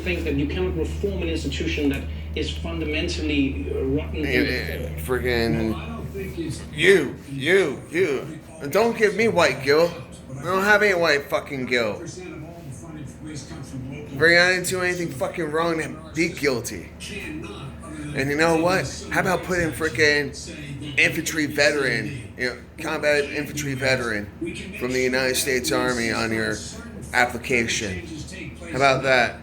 think that you cannot reform an institution that is fundamentally rotten. Freaking you. Don't give me white guilt. I don't have any white fucking guilt. Bring I didn't do anything fucking wrong to be guilty. And you know what? How about putting freaking infantry veteran, combat infantry veteran from the United States Army on your application? How about that?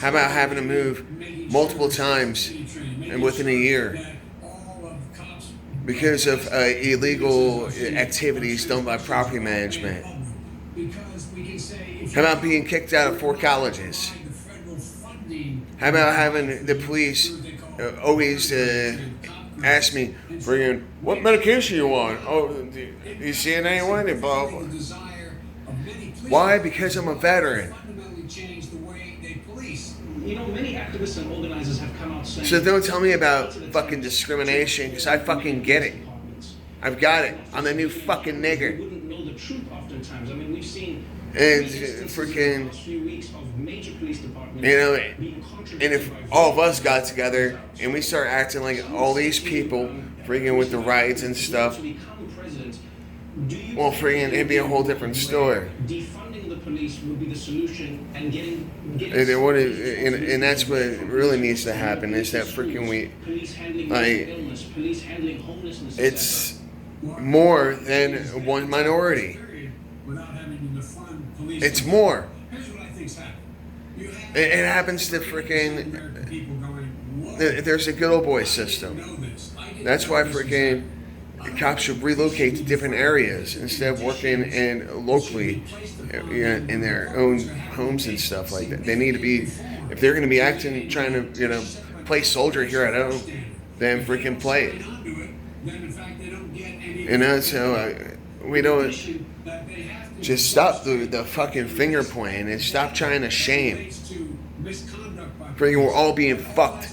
How about having to move multiple times and within a year because of illegal activities done by property management? How about being kicked out of 4 colleges? How about having the police always ask me, what medication you on? Oh, do you see anyone? And blah, blah. Why? Because I'm a veteran. Many activists and organizers have come out saying... So don't tell me about fucking discrimination, because I fucking get it. I've got it. I'm the new fucking nigger. We wouldn't know the truth oftentimes. I mean, we've seen... And freaking... few weeks of major police departments and if all of us got together and we start acting like all these people freaking with the riots and stuff, well, freaking, it'd be a whole different story. Defunding the police would be the solution, and getting and that's what really needs to happen, is that freaking police handling illness, police handling homelessness. It's more than one minority. It's more. It happens to freaking... There's a good old boy system. That's why freaking cops should relocate to different areas instead of working in locally in their own homes and stuff like that. They need to be, if they're going to be acting, trying to play soldier here at home, then freaking play it. So we don't just stop the fucking finger pointing and stop trying to shame. Freaking, we're all being fucked.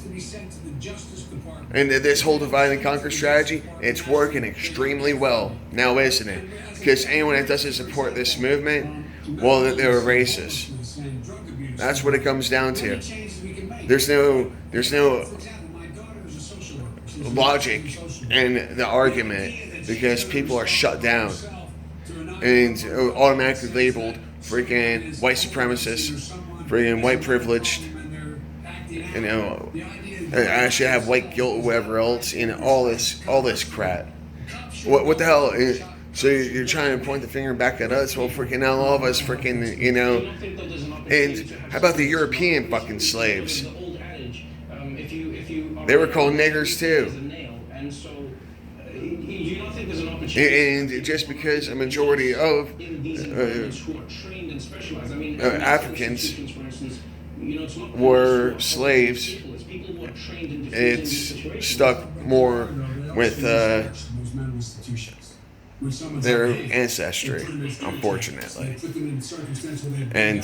And this whole divide and conquer strategy, it's working extremely well now, isn't it? Because anyone that doesn't support this movement, well, they're racist. That's what it comes down to. There's no logic in the argument, because people are shut down and automatically labeled freaking white supremacists, freaking white privileged, I should have white guilt or whatever else, all this crap. What the hell? So you're trying to point the finger back at us? Well, freaking now all of us freaking, And how about the European fucking slaves? They were called niggers too. And just because a majority of Africans were slaves, it's stuck more with their ancestry, unfortunately. And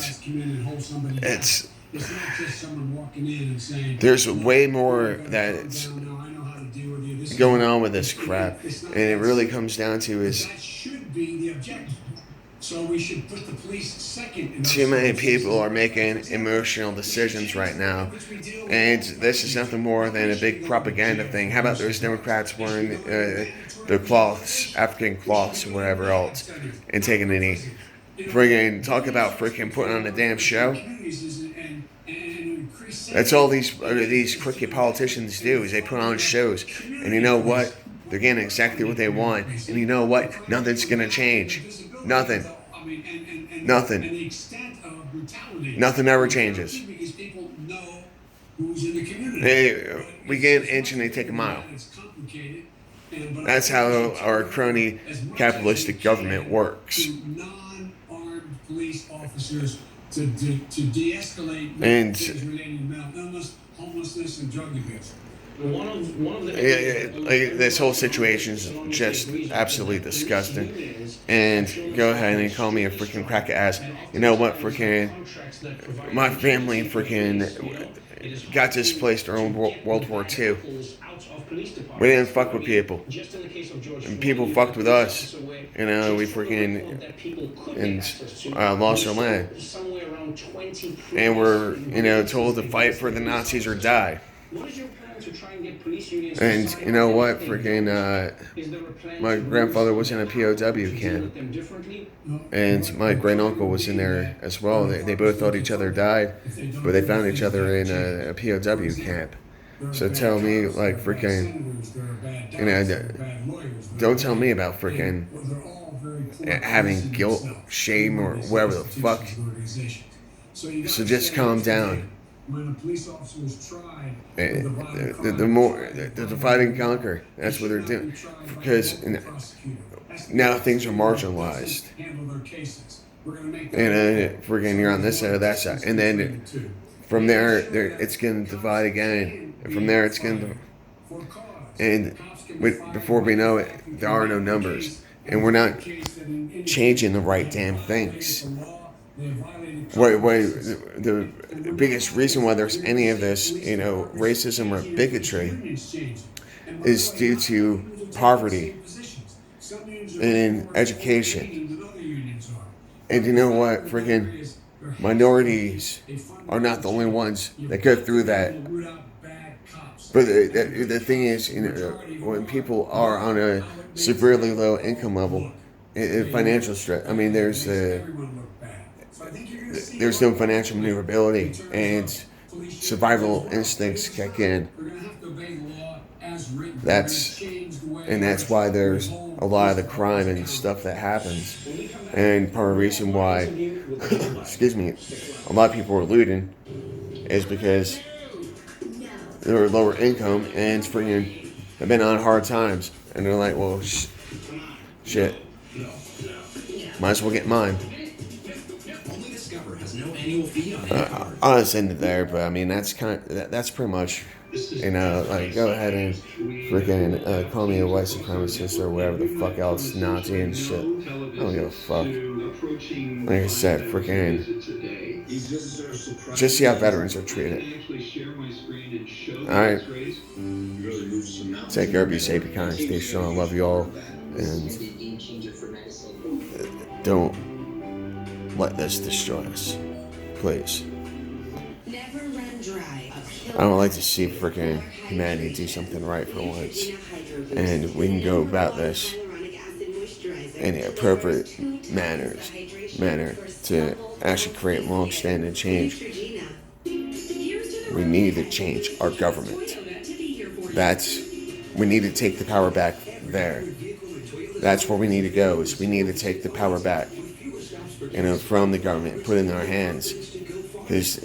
there's way more that's going on with this crap, and it really comes down to is too many people are making emotional decisions right now, and this is nothing more than a big propaganda thing. How about those Democrats wearing their cloths, African cloths or whatever else, and taking a knee? Friggin' talk about freaking putting on a damn show. That's all these crooked politicians do, is they put on shows. And you know what? They're getting exactly what they want. And you know what? Nothing's going to change. Nothing. Nothing. Nothing ever changes. We get an inch and they take a mile. That's how our crony capitalistic government works. Police officers to de-escalate matters relating to mental illness, homelessness, and drug abuse. This whole situation is just absolutely disgusting. And go ahead and call me a freaking crack ass. You know what? Freaking my family freaking got displaced during World War II. We didn't fuck with people, and people fucked with us. We freaking lost our land. around 20 and we're, you know, told to fight for the Nazis or die. What is your plan to try and get police unions And to sign you know up what? anything? Freaking, Is there a plan my to grandfather was move in a to POW deal camp, with them differently? and my great uncle was in there as well. They both thought each other died, but they found each other in a POW camp. So tell me, like, freaking, you know, don't tell me about freaking having guilt, shame, or whatever the fuck. So just calm down. When a police officer was tried, The more the divide and conquer, that's what they're doing, because now things are marginalized, and freaking you're on this side or that side, and then from there it's gonna divide again, and from there it's gonna, and before we know it, there are no numbers, and we're not changing the right damn things. The biggest reason why there's any of this, you know, racism or bigotry is due to poverty and education. And you know what? Freaking minorities are not the only ones that go through that. But the thing is, you know, when people are on a severely low income level, financial stress, I mean, there's no financial maneuverability, and survival instincts kick in. That's why there's a lot of the crime and stuff that happens, and part of the reason why, excuse me, a lot of people are looting is because they're lower income and freaking have been on hard times, and they're like, well, shit, might as well get mine. I'll end it there, but I mean that's pretty much, you know, like, go ahead and freaking call me a white supremacist or whatever the fuck else, Nazi and shit. I don't give a fuck. Like I said, freaking just see how veterans are treated. Alright. Take care, be safe, be kind, stay strong, love you all, and don't let this destroy us. Please. I don't like to see freaking humanity do something right for once. And we can go about this in the appropriate manner to actually create long-standing change. We need to change our government. We need to take the power back there. That's where we need to go, is we need to take the power back, you know, from the government and put it in our hands. Because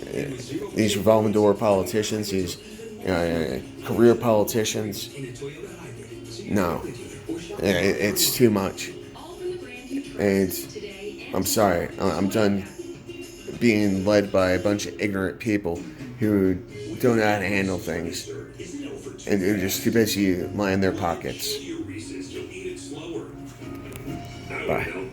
these revolving door politicians, these career politicians, no, it's too much. And I'm sorry, I'm done being led by a bunch of ignorant people who don't know how to handle things, and they're just too busy lining their pockets. Bye.